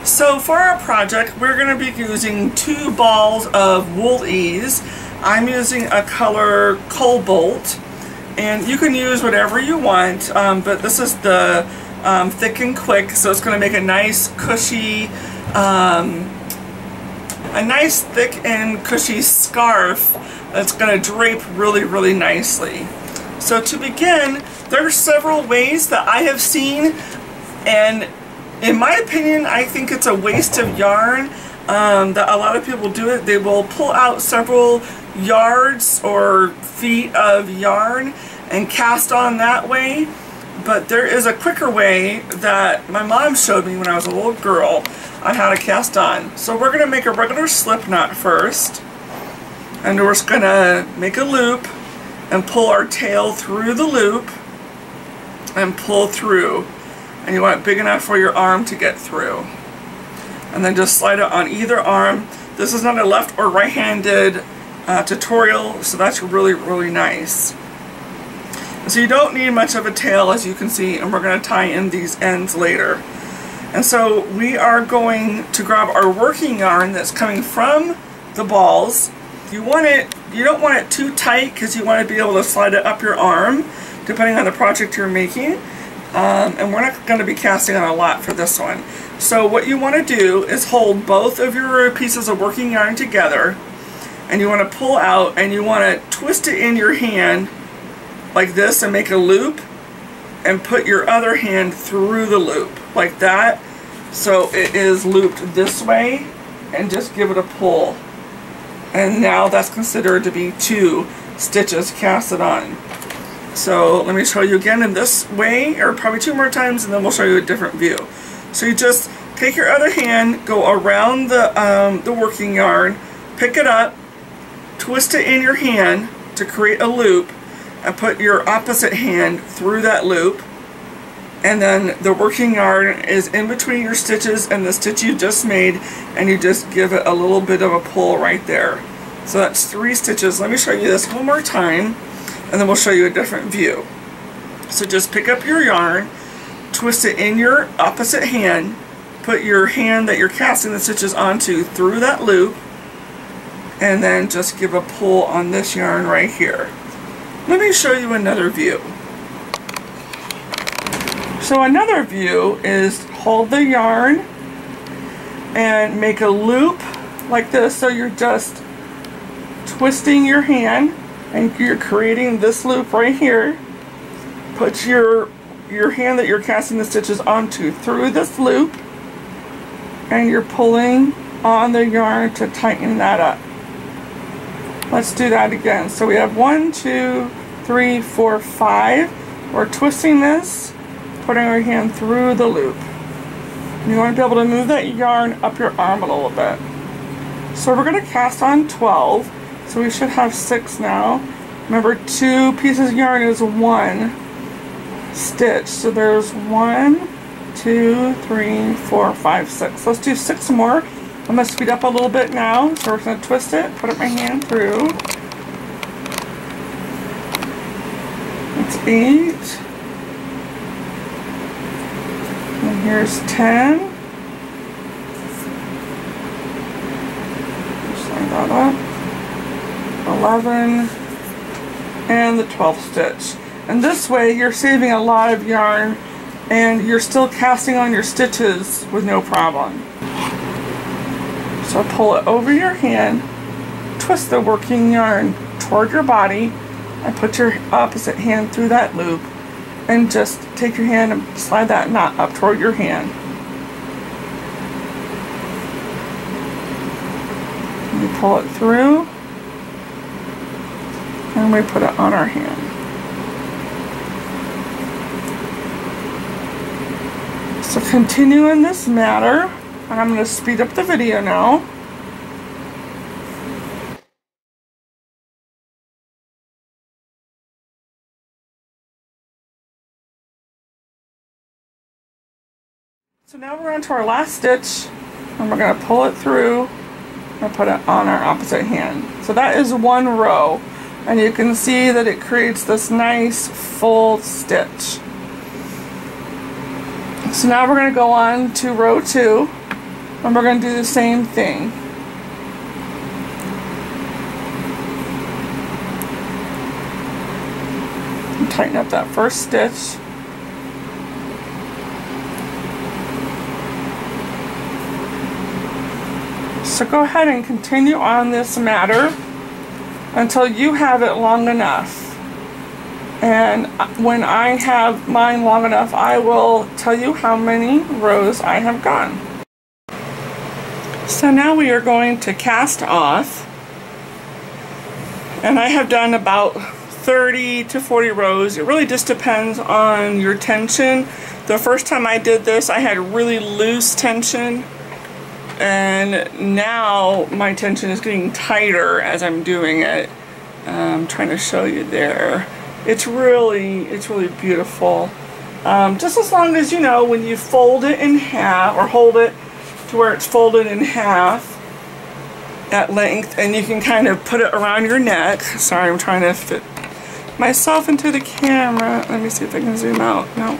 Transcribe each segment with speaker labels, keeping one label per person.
Speaker 1: So for our project, we're going to be using 2 balls of wool ease. I'm using a color Cobalt, and you can use whatever you want, but this is the thick and quick, so it's going to make a nice cushy, thick and cushy scarf that's going to drape really, really nicely. So to begin, there are several ways that I have seen, and in my opinion, I think it's a waste of yarn that a lot of people do it. They will pull out several yards or feet of yarn and cast on that way. But there is a quicker way that my mom showed me when I was a little girl on how to cast on. So we're going to make a regular slip knot first. And we're just going to make a loop and pull our tail through the loop and pull through. And you want it big enough for your arm to get through. And then just slide it on either arm. This is not a left or right-handed tutorial, so that's really, really nice. So you don't need much of a tail, as you can see, and we're going to tie in these ends later. And so we are going to grab our working yarn that's coming from the balls. You don't want it too tight because you want to be able to slide it up your arm, depending on the project you're making. And we're not going to be casting on a lot for this one. So what you want to do is hold both of your pieces of working yarn together, and you want to pull out, and you want to twist it in your hand like this and make a loop, and put your other hand through the loop like that, so it is looped this way, and just give it a pull. And now that's considered to be 2 stitches casted on. So let me show you again in this way, or probably 2 more times, and then we'll show you a different view. So you just take your other hand, go around the working yarn, pick it up, twist it in your hand to create a loop, and put your opposite hand through that loop. And then the working yarn is in between your stitches and the stitch you just made, and you just give it a little bit of a pull right there. So that's 3 stitches. Let me show you this one more time, and then we'll show you a different view. So just pick up your yarn, twist it in your opposite hand, put your hand that you're casting the stitches onto through that loop, and then just give a pull on this yarn right here. Let me show you another view. So another view is hold the yarn and make a loop like this, so you're just twisting your hand and you're creating this loop right here. Put your hand that you're casting the stitches onto through this loop, and you're pulling on the yarn to tighten that up. Let's do that again. So we have 1, 2, 3, 4, 5. We're twisting this, putting our hand through the loop. You want to be able to move that yarn up your arm a little bit. So we're going to cast on 12. So we should have 6 now. Remember, 2 pieces of yarn is 1 stitch. So there's 1, 2, 3, 4, 5, 6. Let's do 6 more. I'm going to speed up a little bit now. So we're going to twist it, put my hand through. That's 8. And here's 10. Slide that up. 11, and the 12th stitch. And this way you're saving a lot of yarn, and you're still casting on your stitches with no problem. So pull it over your hand, twist the working yarn toward your body, and put your opposite hand through that loop, and just take your hand and slide that knot up toward your hand. And you pull it through, and we put it on our hand. So Continue in this manner, and I'm going to speed up the video now. So now we're on to our last stitch, and we're going to pull it through and put it on our opposite hand. So that is one row, and you can see that it creates this nice full stitch. So now we're going to go on to row 2, and we're going to do the same thing. And tighten up that first stitch. So go ahead and continue on this matter until you have it long enough. And when I have mine long enough, I will tell you how many rows I have gone. So now we are going to cast off. And I have done about 30 to 40 rows. It really just depends on your tension. The first time I did this, I had really loose tension. And now my tension is getting tighter as I'm doing it. I'm trying to show you there. It's really beautiful. Just as long as, you know, when you fold it in half, or hold it to where it's folded in half at length, and you can kind of put it around your neck. Sorry, I'm trying to fit myself into the camera. Let me see if I can zoom out. No.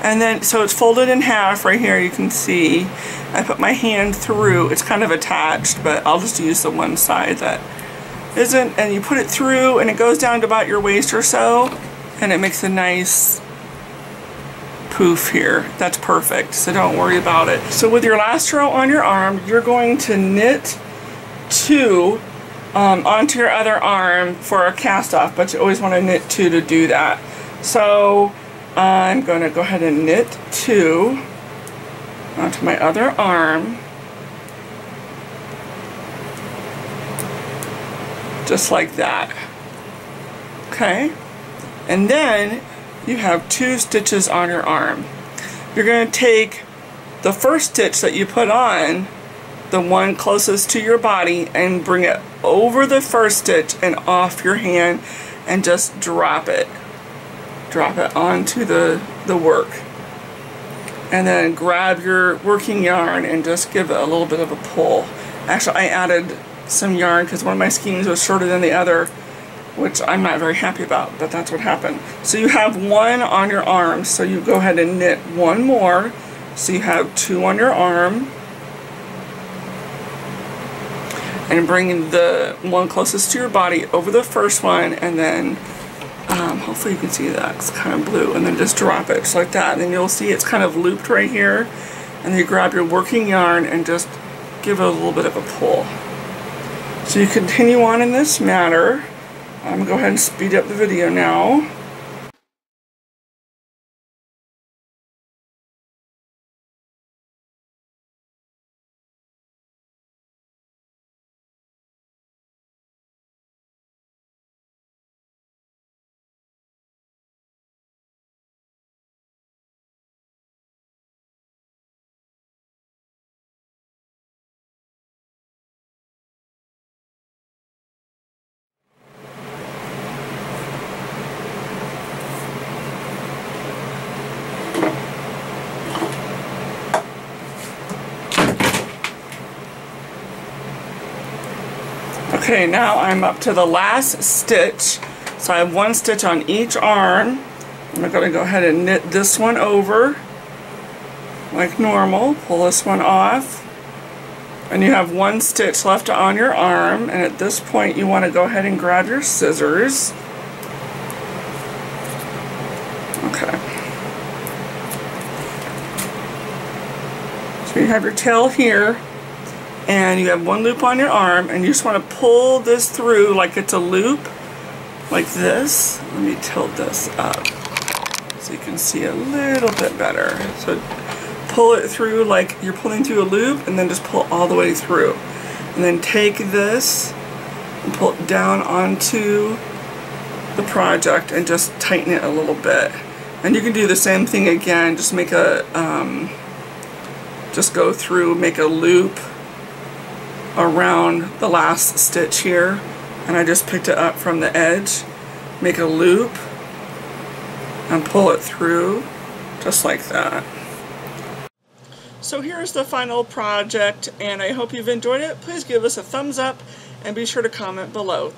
Speaker 1: And then, so it's folded in half right here, you can see. I put my hand through. It's kind of attached, but I'll just use the one side that isn't. And you put it through, and it goes down to about your waist or so, and it makes a nice poof here. That's perfect, so don't worry about it. So with your last row on your arm, you're going to knit 2 onto your other arm for a cast off, but you always want to knit 2 to do that. So I'm going to go ahead and knit 2 onto my other arm, just like that. Okay, and then you have 2 stitches on your arm. You're going to take the first stitch that you put on, the one closest to your body, and bring it over the first stitch and off your hand, and just drop it. Drop it onto the work. And then grab your working yarn and just give it a little bit of a pull. Actually, I added some yarn because one of my skeins was shorter than the other, which I'm not very happy about, but that's what happened. So you have 1 on your arm, so you go ahead and knit 1 more. So you have 2 on your arm. And bring the one closest to your body over the first one, and then hopefully you can see that, it's kind of blue, and then just drop it just like that, and then you'll see it's kind of looped right here, and then you grab your working yarn and just give it a little bit of a pull. So you continue on in this manner. I'm going to go ahead and speed up the video now. Okay, now I'm up to the last stitch. So I have 1 stitch on each arm. I'm going to go ahead and knit this one over like normal. Pull this one off. And you have 1 stitch left on your arm. And at this point you want to go ahead and grab your scissors. Okay. So you have your tail here. And you have 1 loop on your arm, and you just want to pull this through like it's a loop, like this. Let me tilt this up so you can see a little bit better. So pull it through like you're pulling through a loop, and then just pull all the way through. And then take this and pull it down onto the project and just tighten it a little bit. And you can do the same thing again, just make a just go through, make a loop around the last stitch here, and I just picked it up from the edge, make a loop and pull it through just like that. So here's the final project, and I hope you've enjoyed it. Please give us a thumbs up and be sure to comment below.